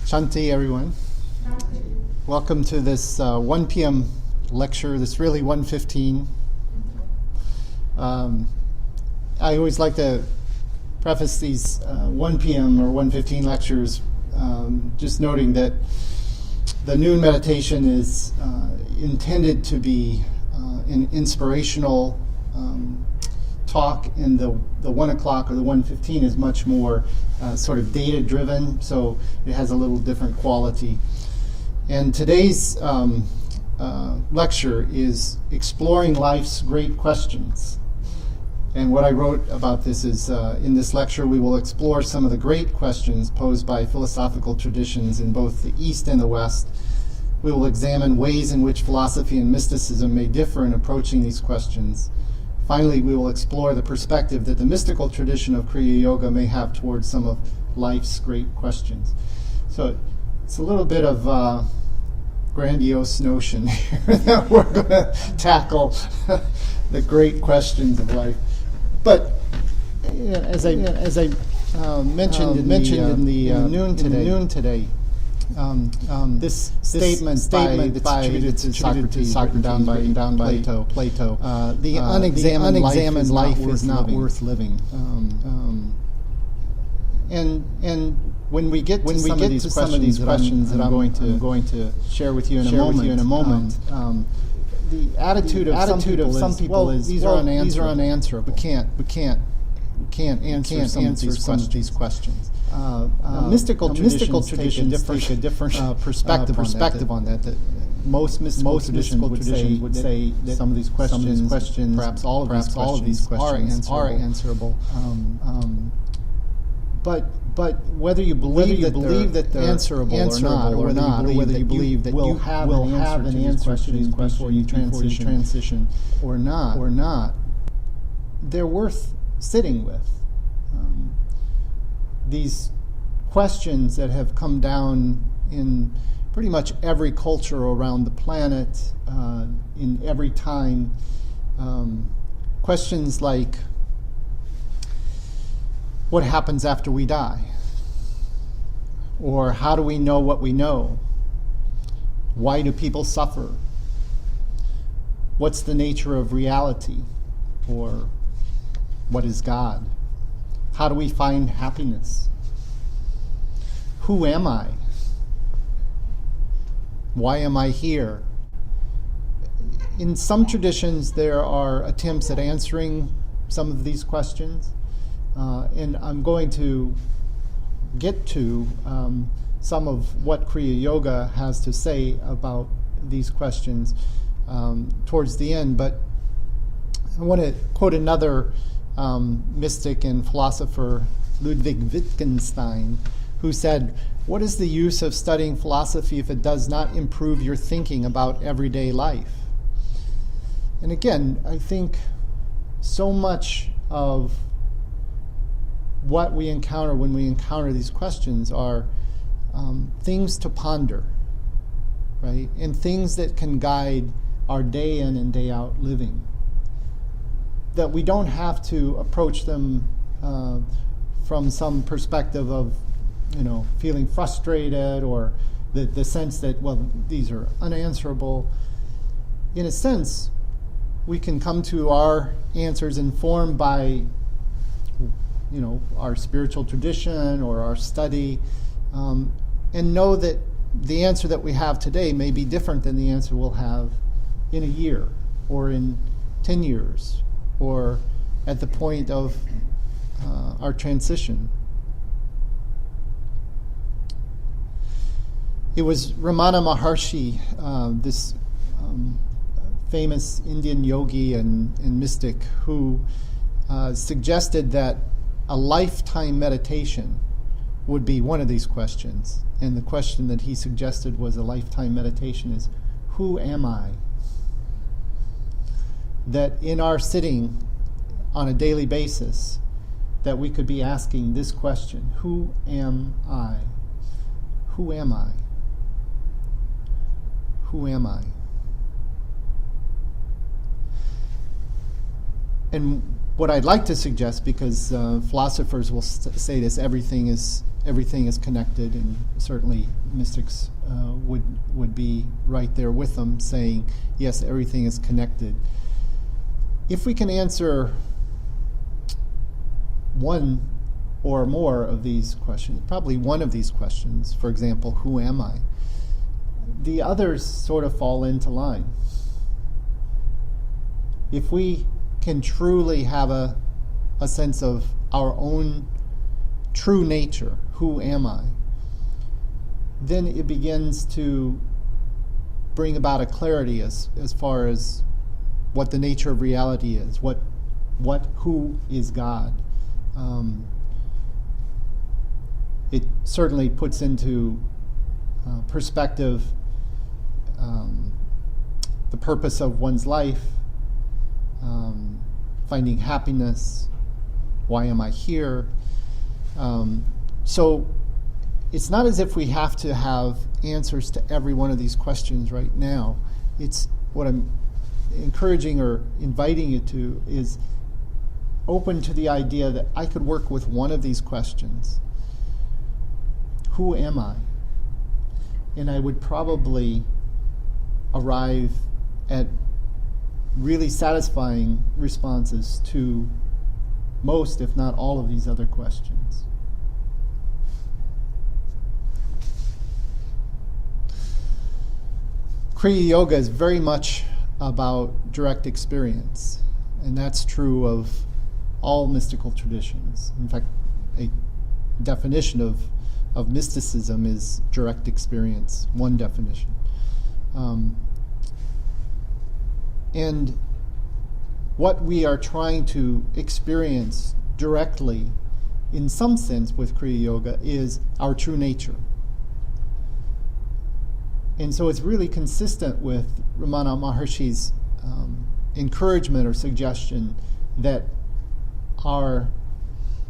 Shanti, everyone. Welcome to this 1 p.m. lecture. This really 1:15. I always like to preface these 1 p.m. or 1:15 lectures just noting that the noon meditation is intended to be an inspirational talk, and the 1 o'clock or the 1:15 is much more sort of data driven, so it has a little different quality. And today's lecture is Exploring Life's Great Questions. And what I wrote about this is, in this lecture we will explore some of the great questions posed by philosophical traditions in both the East and the West. We will examine ways in which philosophy and mysticism may differ in approaching these questions. Finally, we will explore the perspective that the mystical tradition of Kriya Yoga may have towards some of life's great questions. So it's a little bit of grandiose notion here that we're going to tackle the great questions of life. But as I mentioned in the noon today, this statement by Socrates down by Plato, the unexamined life is not worth living. And when we get to some of these questions that I'm going to share with you in a moment, the attitude of some people is these are unanswerable. We can't answer some of these questions. Mystical traditions take a different perspective on that. That most mystical traditions would say that some of these questions, perhaps all of these questions are answerable. But whether you believe that they're answerable or not, or whether you believe that you have an answer to these questions before you transition or not, they're worth sitting with. These questions that have come down in pretty much every culture around the planet, in every time, questions like, what happens after we die? Or how do we know what we know? Why do people suffer? What's the nature of reality? Or what is God? How do we find happiness? Who am I? Why am I here? In some traditions, there are attempts at answering some of these questions. And I'm going to get to some of what Kriya Yoga has to say about these questions towards the end. But I want to quote another mystic and philosopher, Ludwig Wittgenstein, who said, "What is the use of studying philosophy if it does not improve your thinking about everyday life?" And again, I think so much of what we encounter when we encounter these questions are things to ponder, right? And things that can guide our day in and day out living. That we don't have to approach them from some perspective of, feeling frustrated or the sense that, well, these are unanswerable. In a sense, we can come to our answers informed by our spiritual tradition or our study, and know that the answer that we have today may be different than the answer we'll have in a year or in 10 years or at the point of our transition. It was Ramana Maharshi, this famous Indian yogi and mystic, who suggested that a lifetime meditation would be one of these questions. And the question that he suggested was a lifetime meditation is, who am I? That in our sitting on a daily basis, that we could be asking this question, who am I? Who am I? Who am I? And what I'd like to suggest, because philosophers will say this, everything is connected, and certainly mystics would be right there with them, saying, yes, everything is connected. If we can answer one or more of these questions, probably one of these questions, for example, who am I? The others sort of fall into line. If we can truly have a sense of our own true nature, who am I, then it begins to bring about a clarity as far as what the nature of reality is, who is God. It certainly puts into perspective the purpose of one's life, finding happiness, why am I here? So it's not as if we have to have answers to every one of these questions right now. It's what I'm encouraging or inviting you to is open to the idea that I could work with one of these questions. Who am I? And I would probably arrive at really satisfying responses to most, if not all, of these other questions. Kriya Yoga is very much about direct experience, and that's true of all mystical traditions. In fact, a definition of mysticism is direct experience, one definition. And what we are trying to experience directly, in some sense, with Kriya Yoga is our true nature. And so it's really consistent with Ramana Maharshi's encouragement or suggestion that our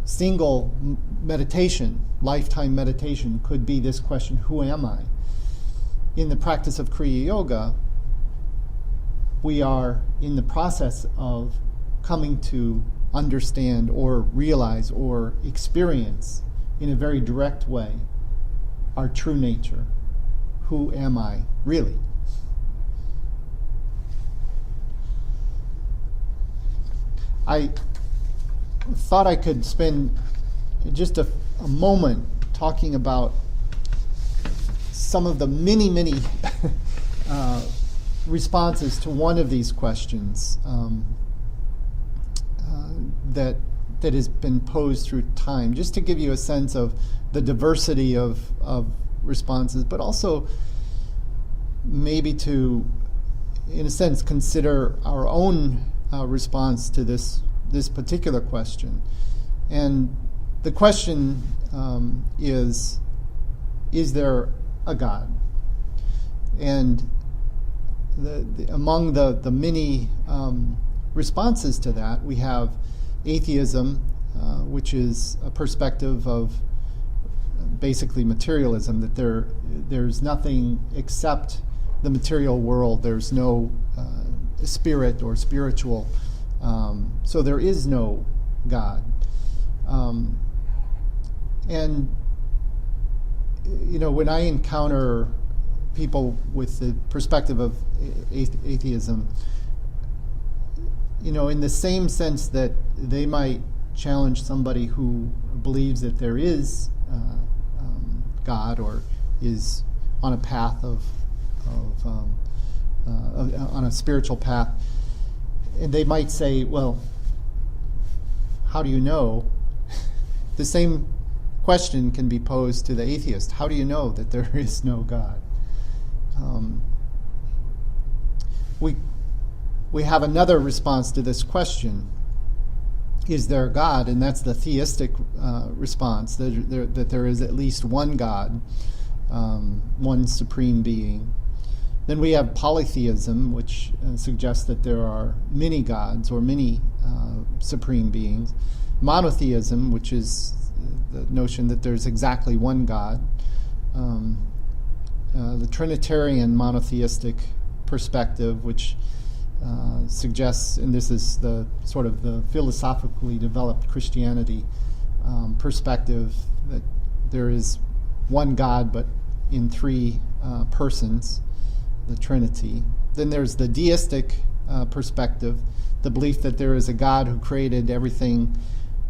single meditation, lifetime meditation, could be this question, who am I? In the practice of Kriya Yoga, we are in the process of coming to understand or realize or experience in a very direct way our true nature. Who am I really? I thought I could spend just a moment talking about some of the many responses to one of these questions that has been posed through time, just to give you a sense of the diversity of responses, but also maybe to, in a sense, consider our own response to this particular question. And the question is there a God? And among the many responses to that, we have atheism, which is a perspective of basically materialism, that there's nothing except the material world. There's no spirit or spiritual, so there is no God. And when I encounter people with the perspective of atheism, in the same sense that they might challenge somebody who believes that there is God or is on a path on a spiritual path, and they might say, well, how do you know? The same question can be posed to the atheist. How do you know that there is no God? We have another response to this question. Is there a God? And that's the theistic response, that there is at least one God, one supreme being. Then we have polytheism, which suggests that there are many gods or many supreme beings. Monotheism, which is the notion that there's exactly one God. The Trinitarian monotheistic perspective, which suggests, and this is the sort of the philosophically developed Christianity perspective, that there is one God but in three persons, the Trinity. Then there's the deistic perspective, the belief that there is a God who created everything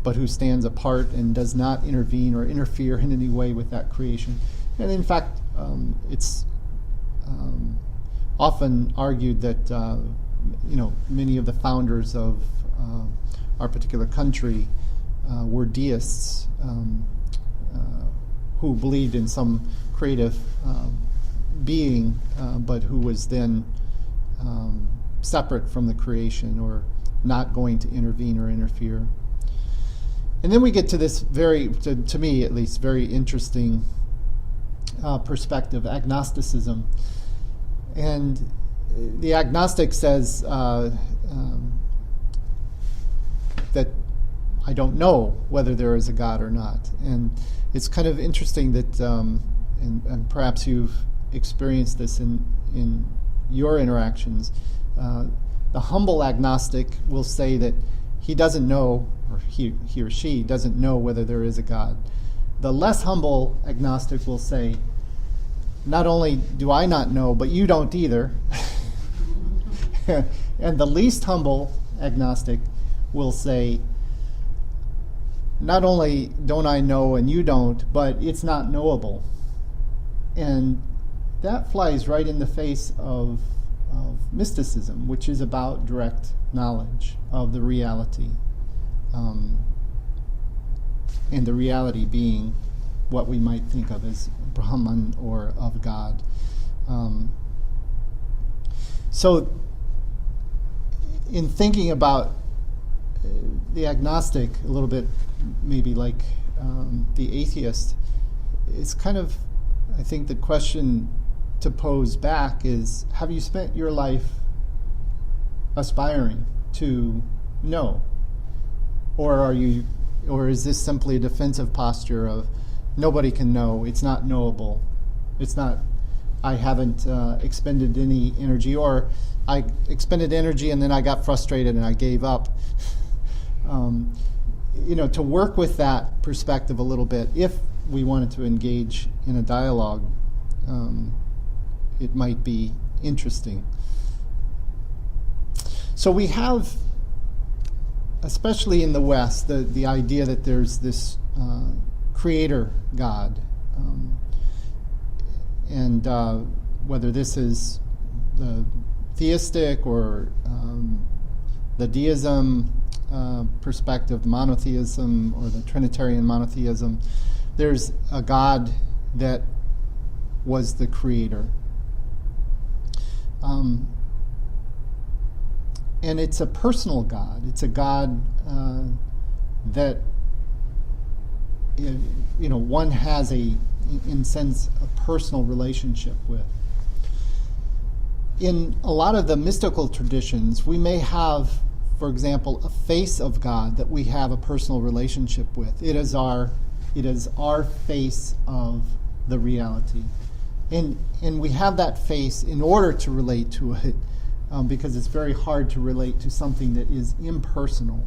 but who stands apart and does not intervene or interfere in any way with that creation. And in fact, it's often argued that many of the founders of our particular country were deists who believed in some creative being, but who was then separate from the creation or not going to intervene or interfere. And then we get to this to me at least, very interesting perspective, agnosticism. And the agnostic says that I don't know whether there is a God or not. And it's kind of interesting that, and perhaps you've experienced this in your interactions, the humble agnostic will say that he doesn't know, or he or she doesn't know whether there is a God. The less humble agnostic will say, not only do I not know, but you don't either. And the least humble agnostic will say, not only don't I know and you don't, but it's not knowable. And that flies right in the face of mysticism, which is about direct knowledge of the reality. And the reality being what we might think of as Brahman or of God. So in thinking about the agnostic a little bit, maybe like the atheist, it's kind of, I think the question to pose back is, have you spent your life aspiring to know? Or is this simply a defensive posture of nobody can know, it's not knowable, I haven't expended any energy, or I expended energy and then I got frustrated and I gave up. To work with that perspective a little bit, if we wanted to engage in a dialogue, it might be interesting. So we have, especially in the West, the idea that there's this creator God. And whether this is the theistic or the deism perspective, monotheism, or the Trinitarian monotheism, there's a God that was the creator. And it's a personal God. It's a God that one has in sense, a personal relationship with. In a lot of the mystical traditions, we may have, for example, a face of God that we have a personal relationship with. It is our face of the reality. And we have that face in order to relate to it, because it's very hard to relate to something that is impersonal,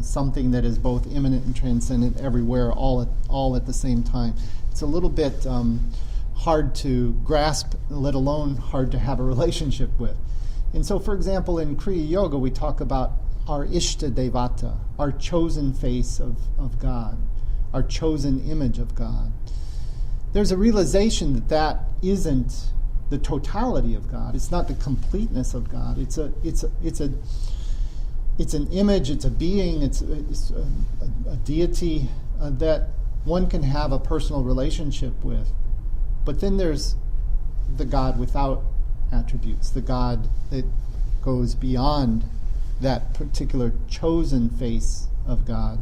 something that is both immanent and transcendent everywhere, all at the same time. It's a little bit hard to grasp, let alone hard to have a relationship with. And so, for example, in Kriya Yoga, we talk about our Ishta Devata, our chosen face of God, our chosen image of God. There's a realization that isn't the totality of God. It's not the completeness of God. It's an image. It's a being. It's a deity that one can have a personal relationship with. But then there's the God without attributes, the God that goes beyond that particular chosen face of God.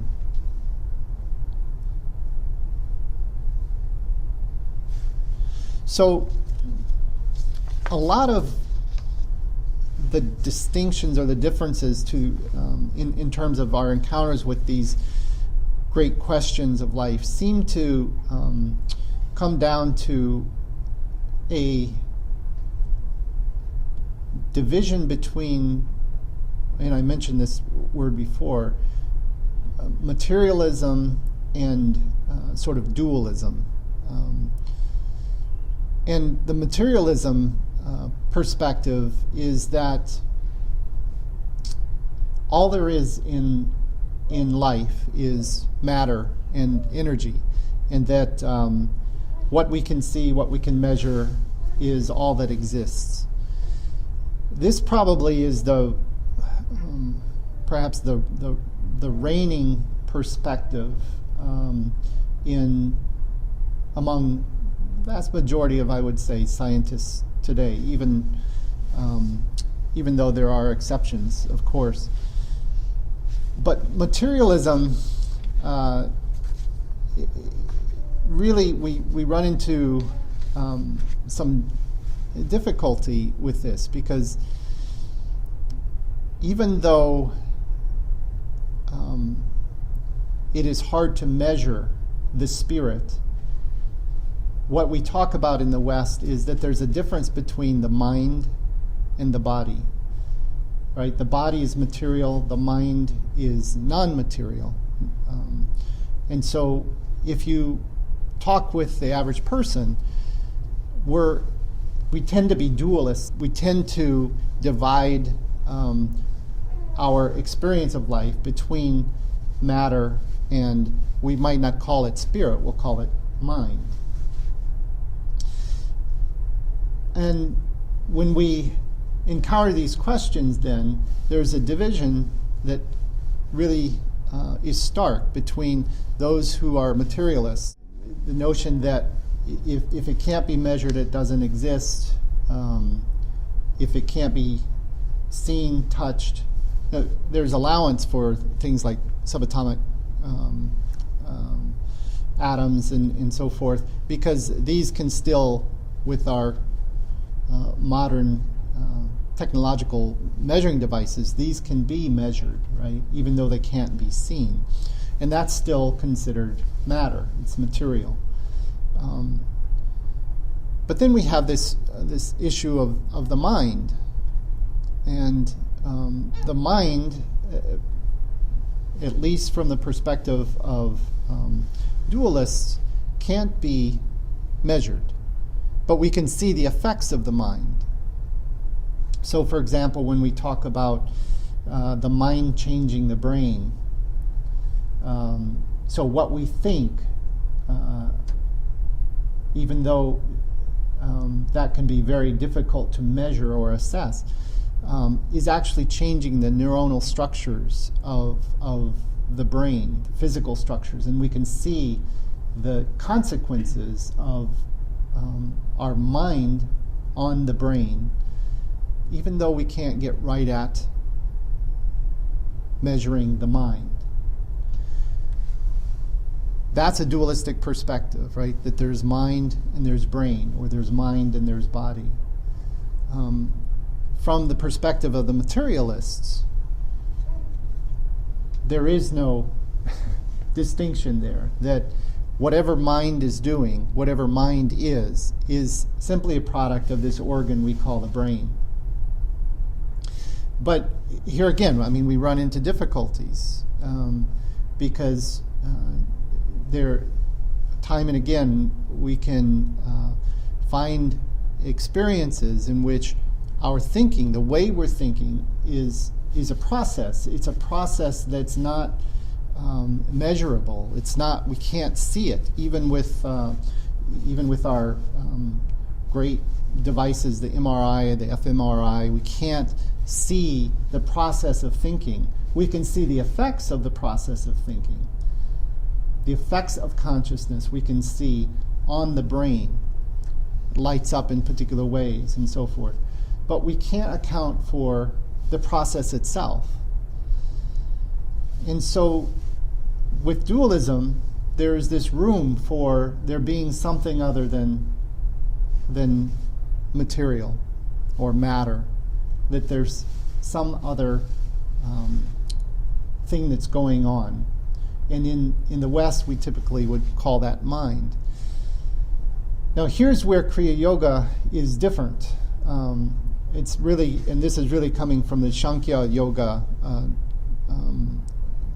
So a lot of the distinctions or the differences in terms of our encounters with these great questions of life seem to come down to a division between, and I mentioned this word before, materialism and sort of dualism. And the materialism perspective is that all there is in life is matter and energy, and that what we can see, what we can measure, is all that exists. This probably is perhaps the reigning perspective among the vast majority of, I would say, scientists today, even though there are exceptions, of course. But materialism, really, we run into some difficulty with this, because even though it is hard to measure the spirit, what we talk about in the West is that there's a difference between the mind and the body. Right? The body is material, the mind is non-material. And so if you talk with the average person, we tend to be dualists. We tend to divide our experience of life between matter, and we might not call it spirit, we'll call it mind. And when we encounter these questions, then there's a division that really is stark between those who are materialists. The notion that if it can't be measured, it doesn't exist. If it can't be seen, touched, there's allowance for things like subatomic atoms and so forth, because these can still, with our modern technological measuring devices, these can be measured, right? Even though they can't be seen. And that's still considered matter. It's material. But then we have this issue of the mind. And the mind, at least from the perspective of dualists, can't be measured. But we can see the effects of the mind. So, for example, when we talk about the mind changing the brain, so what we think, even though that can be very difficult to measure or assess, is actually changing the neuronal structures of the brain, the physical structures, and we can see the consequences of our mind on the brain, even though we can't get right at measuring the mind. That's a dualistic perspective, right? That there's mind and there's brain, or there's mind and there's body. From the perspective of the materialists, there is no distinction there, that whatever mind is doing, whatever mind is simply a product of this organ we call the brain. But here again, I mean, we run into difficulties because there, time and again, we can find experiences in which our thinking, the way we're thinking, is a process. It's a process that's not measurable. It's not. We can't see it, even with our great devices, the MRI, the fMRI. We can't see the process of thinking. We can see the effects of the process of thinking. The effects of consciousness we can see on the brain. It lights up in particular ways and so forth. But we can't account for the process itself. And so with dualism, there is this room for there being something other than material or matter, that there's some other thing that's going on. And in the West, we typically would call that mind. Now, here's where Kriya Yoga is different. it's really, and this is really coming from the Sankhya Yoga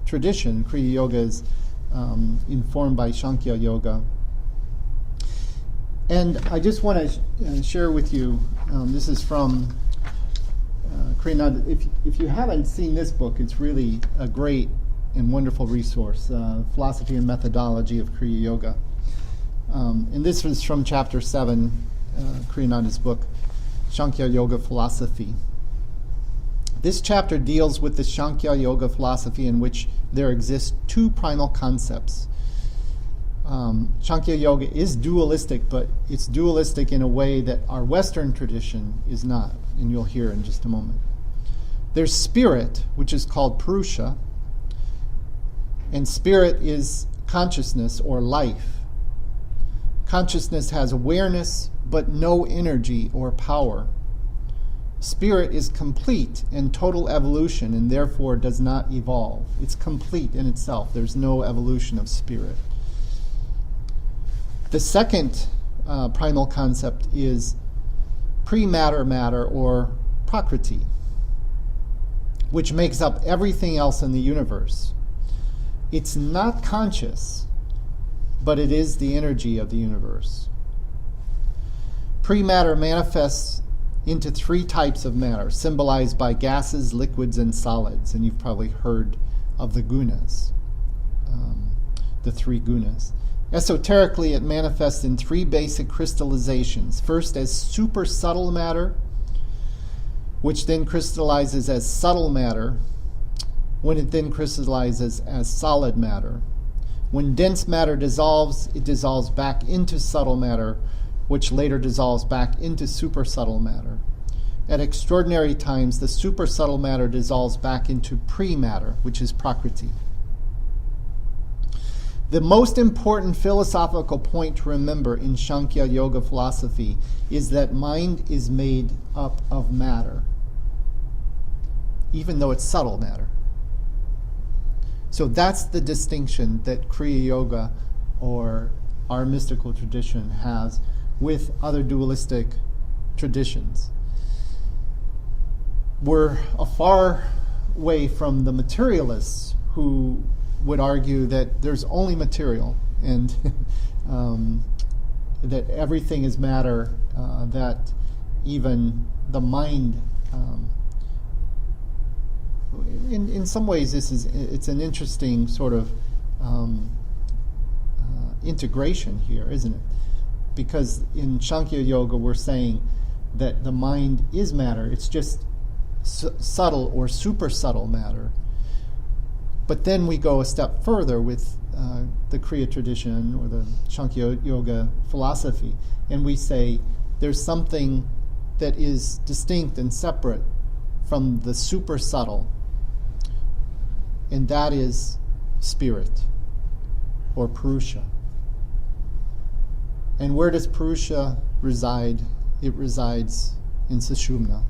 tradition. Kriya Yoga is informed by Sankhya Yoga. And I just want to share with you, this is from Kriya. If you haven't seen this book, it's really a great and wonderful resource, Philosophy and Methodology of Kriya Yoga. And this is from chapter 7, Kriyananda's book, Sankhya Yoga Philosophy. This chapter deals with the Sankhya Yoga philosophy in which there exist two primal concepts. Sankhya Yoga is dualistic, but it's dualistic in a way that our Western tradition is not, and you'll hear in just a moment. There's spirit, which is called Purusha, and spirit is consciousness or life. Consciousness has awareness, but no energy or power. Spirit is complete and total evolution and therefore does not evolve. It's complete in itself. There's no evolution of spirit. The second primal concept is pre-matter matter or Prakriti, which makes up everything else in the universe. It's not conscious, but it is the energy of the universe. Pre-matter manifests into three types of matter, symbolized by gases, liquids, and solids. And you've probably heard of the gunas, the three gunas. Esoterically, it manifests in three basic crystallizations. First, as super subtle matter, which then crystallizes as subtle matter, when it then crystallizes as solid matter. When dense matter dissolves, it dissolves back into subtle matter, which later dissolves back into super subtle matter. At extraordinary times, the super subtle matter dissolves back into pre-matter, which is Prakriti. The most important philosophical point to remember in Sankhya Yoga philosophy is that mind is made up of matter, even though it's subtle matter. So that's the distinction that Kriya Yoga or our mystical tradition has with other dualistic traditions. We're a far way from the materialists who would argue that there's only material and that everything is matter, that even the mind, in some ways it's an interesting sort of integration here, isn't it? Because in Sankhya Yoga we're saying that the mind is matter, it's just subtle or super subtle matter. But then we go a step further with the Kriya tradition or the Sankhya Yoga philosophy, and we say there's something that is distinct and separate from the super subtle, and that is spirit or Purusha. And where does Purusha reside? It resides in Sushumna,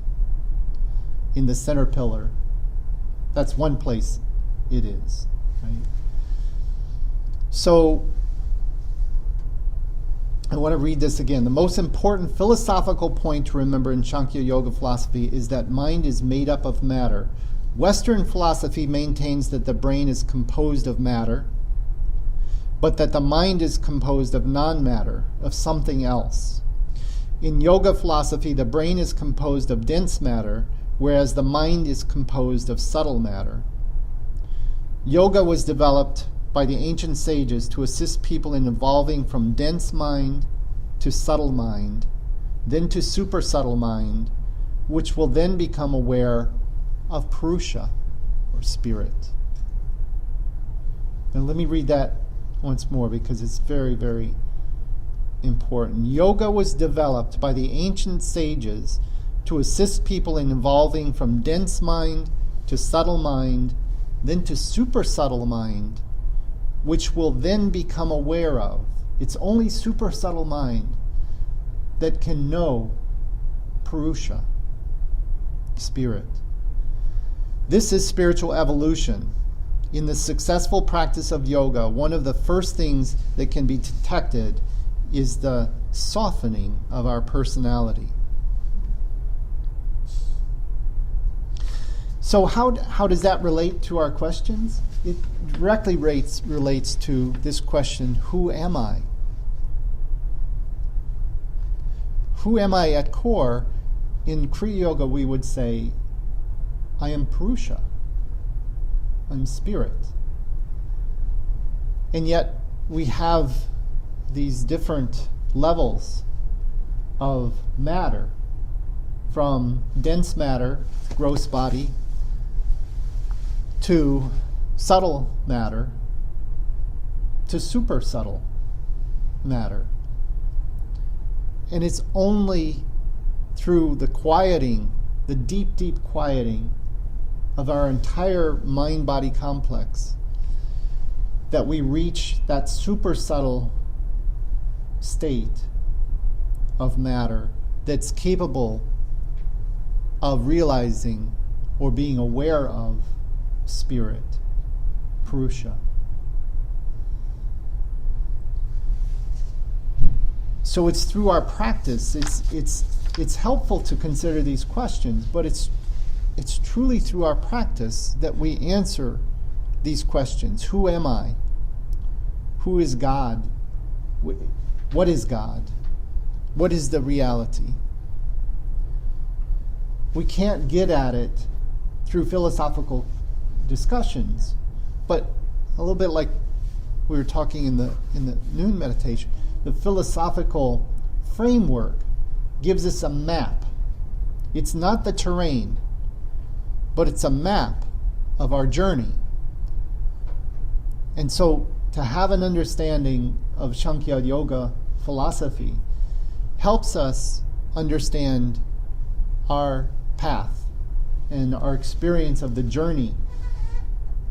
in the center pillar. That's one place it is, right? So I want to read this again. The most important philosophical point to remember in Sankhya Yoga philosophy is that mind is made up of matter. Western philosophy maintains that the brain is composed of matter, but that the mind is composed of non-matter, of something else. In yoga philosophy, the brain is composed of dense matter, whereas the mind is composed of subtle matter. Yoga was developed by the ancient sages to assist people in evolving from dense mind to subtle mind, then to super subtle mind, which will then become aware of Purusha, or spirit. Now let me read that once more because it's very, very important. Yoga was developed by the ancient sages to assist people in evolving from dense mind to subtle mind, then to super subtle mind, which will then become aware of. It's only super subtle mind that can know Purusha, spirit. This is spiritual evolution. In the successful practice of yoga, one of the first things that can be detected is the softening of our personality. So how does that relate to our questions? It directly relates to this question, who am I? Who am I at core? In Kriya Yoga we would say, I am Purusha. I'm spirit. And yet we have these different levels of matter, from dense matter, gross body, to subtle matter, to super subtle matter. And it's only through the quieting, the deep, deep quieting of our entire mind-body complex that we reach that super subtle state of matter that's capable of realizing or being aware of spirit, Purusha. So it's through our practice, it's helpful to consider these questions, but it's truly through our practice that we answer these questions. Who am I? Who is God? What is God? What is the reality? We can't get at it through philosophical discussions, but a little bit like we were talking in the noon meditation, the philosophical framework gives us a map. It's not the terrain, but it's a map of our journey. And so to have an understanding of Sankhya Yoga philosophy helps us understand our path and our experience of the journey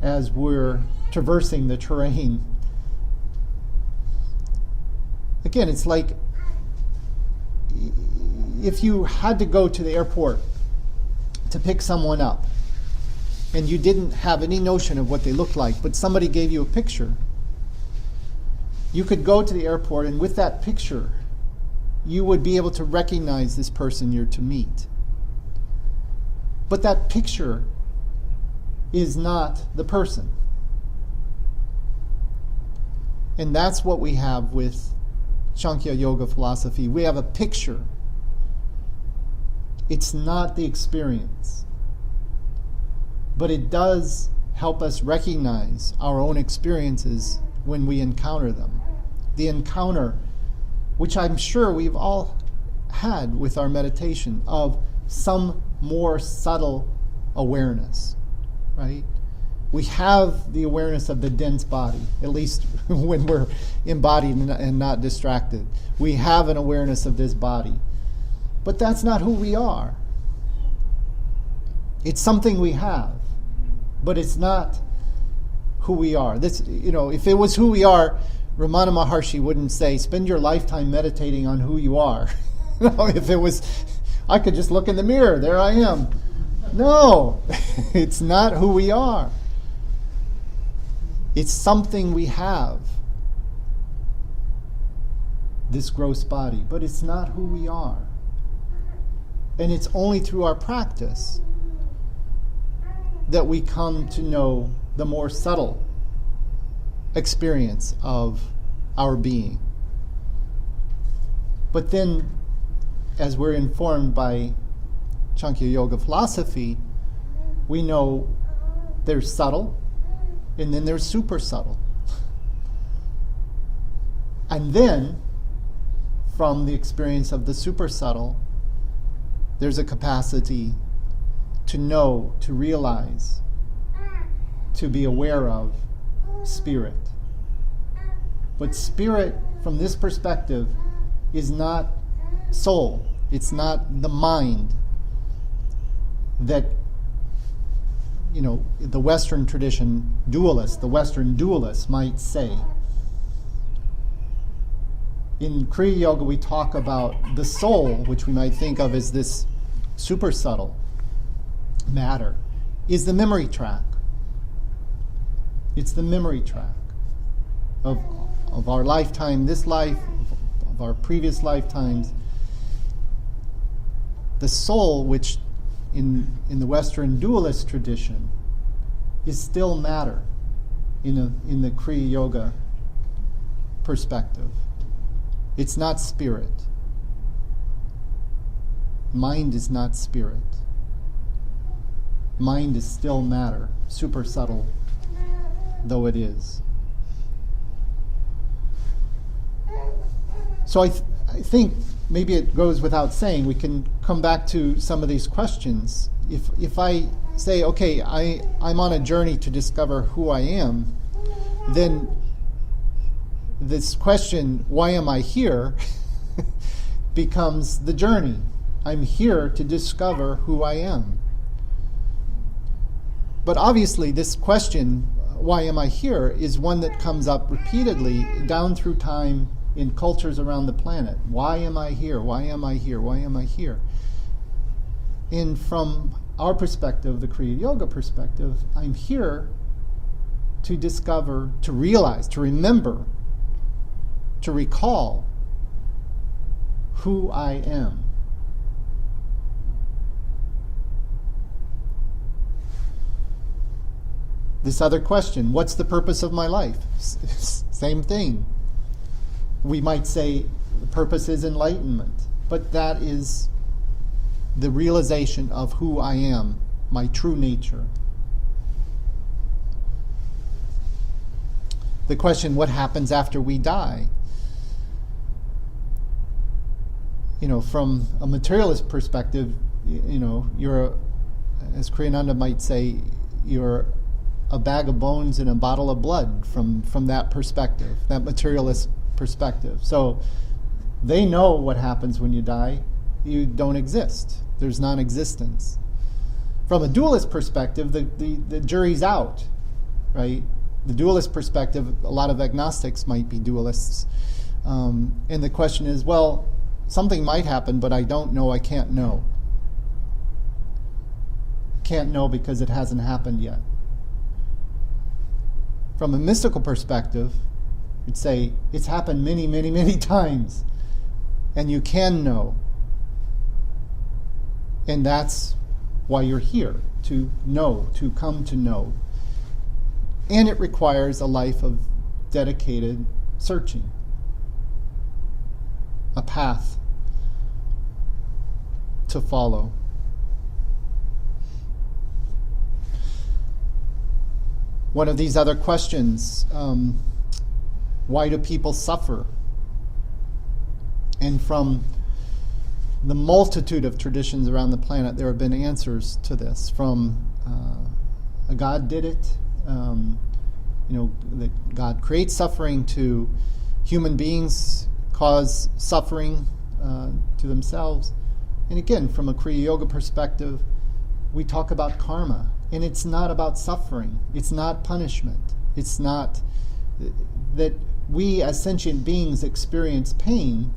as we're traversing the terrain. Again, it's like if you had to go to the airport to pick someone up and you didn't have any notion of what they looked like, but somebody gave you a picture, you could go to the airport and with that picture, you would be able to recognize this person you're to meet. But that picture is not the person. And that's what we have with Sankhya Yoga philosophy. We have a picture. It's not the experience. But it does help us recognize our own experiences when we encounter them. The encounter, which I'm sure we've all had with our meditation, of some more subtle awareness, right? We have the awareness of the dense body, at least when we're embodied and not distracted. We have an awareness of this body. But that's not who we are. It's something we have, but it's not who we are. This, if it was who we are, Ramana Maharshi wouldn't say, spend your lifetime meditating on who you are. If it was, I could just look in the mirror, there I am. No, it's not who we are. It's something we have, this gross body, but it's not who we are. And it's only through our practice that we come to know the more subtle experience of our being. But then, as we're informed by Sankhya Yoga philosophy, we know there's subtle, and then there's super subtle. And then, from the experience of the super subtle, there's a capacity to know, to realize, to be aware of spirit. But spirit, from this perspective, is not soul. It's not the mind that, the Western tradition dualist, the Western dualist might say. In Kriya Yoga, we talk about the soul, which we might think of as this super subtle matter, is the memory track. It's the memory track of our lifetime, this life, of our previous lifetimes. The soul, which in the Western dualist tradition is still matter in the Kriya Yoga perspective. It's not spirit. Mind is not spirit. Mind is still matter, super subtle though it is. So I think maybe it goes without saying, we can come back to some of these questions. If I say, okay, I'm on a journey to discover who I am, then this question, why am I here, becomes the journey. I'm here to discover who I am. But obviously this question, why am I here, is one that comes up repeatedly down through time in cultures around the planet. Why am I here? Why am I here? Why am I here? And from our perspective, the Kriya Yoga perspective, I'm here to discover, to realize, to remember, to recall who I am. This other question, what's the purpose of my life? Same thing. We might say the purpose is enlightenment, but that is the realization of who I am, my true nature. The question, what happens after we die? From a materialist perspective, you're, as Kriyananda might say, you're a bag of bones and a bottle of blood from that perspective, that materialist perspective. So they know what happens when you die. You don't exist. There's non-existence. From a dualist perspective, the jury's out, right? The dualist perspective, a lot of agnostics might be dualists. And the question is, well, something might happen, but I don't know, I can't know. Can't know because it hasn't happened yet. From a mystical perspective, you'd say, it's happened many, many, many times, and you can know. And that's why you're here, to know, to come to know. And it requires a life of dedicated searching, a path to follow. One of these other questions, why do people suffer? And from the multitude of traditions around the planet, there have been answers to this. From a God did it, that God creates suffering, to human beings cause suffering to themselves. And again, from a Kriya Yoga perspective, we talk about karma. And it's not about suffering. It's not punishment. It's not that we as sentient beings experience pain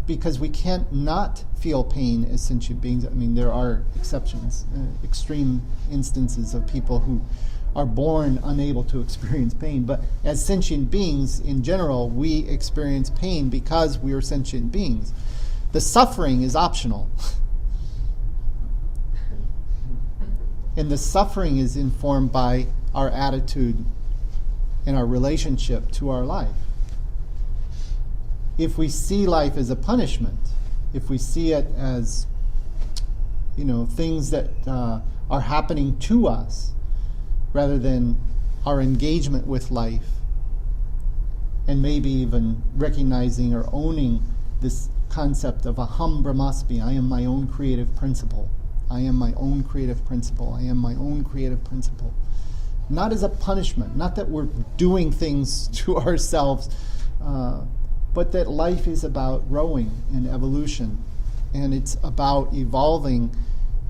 because we can't not feel pain as sentient beings. I mean, there are exceptions, extreme instances of people who are born unable to experience pain. But as sentient beings in general, we experience pain because we are sentient beings. The suffering is optional. And the suffering is informed by our attitude and our relationship to our life. If we see life as a punishment, if we see it as, things that are happening to us, rather than our engagement with life, and maybe even recognizing or owning this concept of aham brahmasmi, I am my own creative principle. I am my own creative principle. I am my own creative principle. Not as a punishment, not that we're doing things to ourselves, but that life is about growing and evolution. And it's about evolving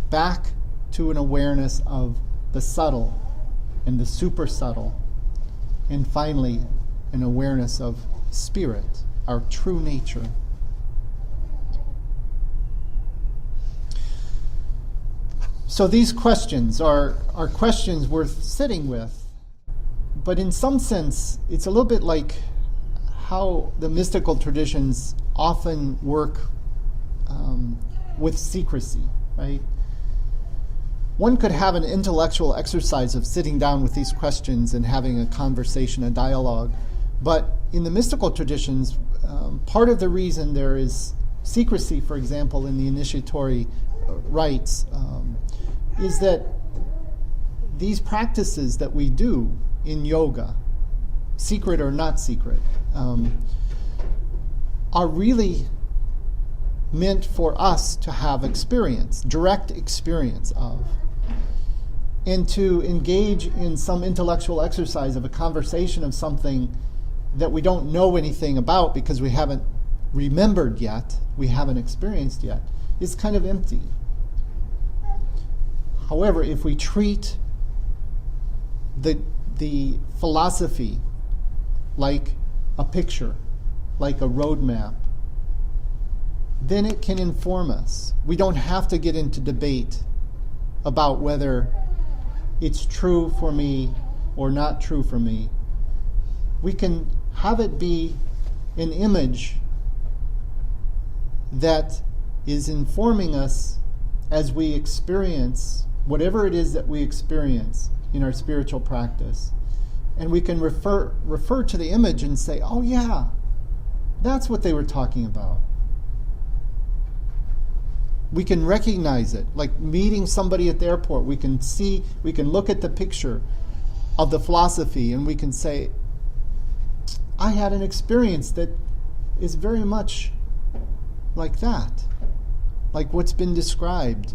back to an awareness of the subtle and the super subtle. And finally, an awareness of spirit, our true nature. So these questions are questions worth sitting with. But in some sense, it's a little bit like how the mystical traditions often work with secrecy, right? one could have an intellectual exercise of sitting down with these questions and having a conversation, a dialogue. But in the mystical traditions, part of the reason there is secrecy, for example, in the initiatory rites, is that these practices that we do in yoga, secret or not secret, are really meant for us to have experience, direct experience of, and to engage in some intellectual exercise of a conversation of something that we don't know anything about because we haven't remembered yet, we haven't experienced yet, is kind of empty. However, if we treat the philosophy like a picture, like a roadmap, then it can inform us. We don't have to get into debate about whether it's true for me or not true for me. We can have it be an image that is informing us as we experience whatever it is that we experience in our spiritual practice. And we can refer to the image and say, oh yeah, that's what they were talking about. We can recognize it, like meeting somebody at the airport. We can look at the picture of the philosophy and we can say, I had an experience that is very much like that, like what's been described.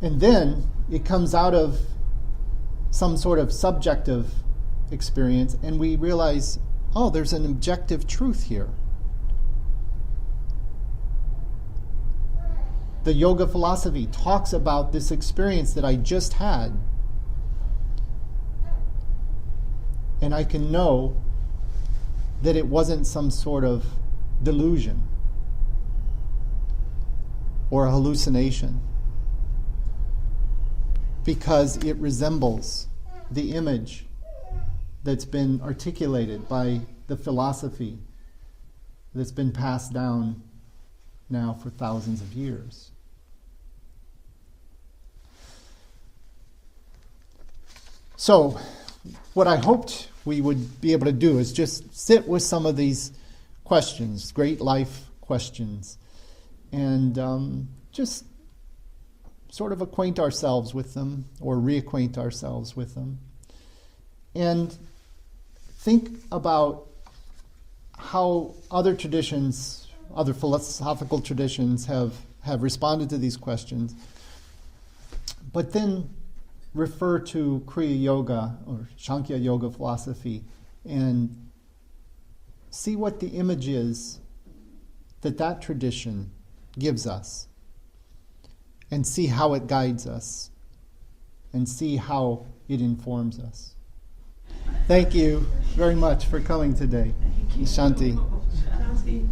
And then it comes out of some sort of subjective experience and we realize, oh, there's an objective truth here. The yoga philosophy talks about this experience that I just had. And I can know that it wasn't some sort of delusion or a hallucination, because it resembles the image that's been articulated by the philosophy that's been passed down now for thousands of years. So, what I hoped we would be able to do is just sit with some of these questions, great life questions, and just sort of acquaint ourselves with them or reacquaint ourselves with them. And think about how other traditions, other philosophical traditions have responded to these questions, but then refer to Kriya Yoga or Sankhya Yoga philosophy and see what the image is that tradition gives us, and see how it guides us, and see how it informs us. Thank you very much for coming today. Shanti. Shanti.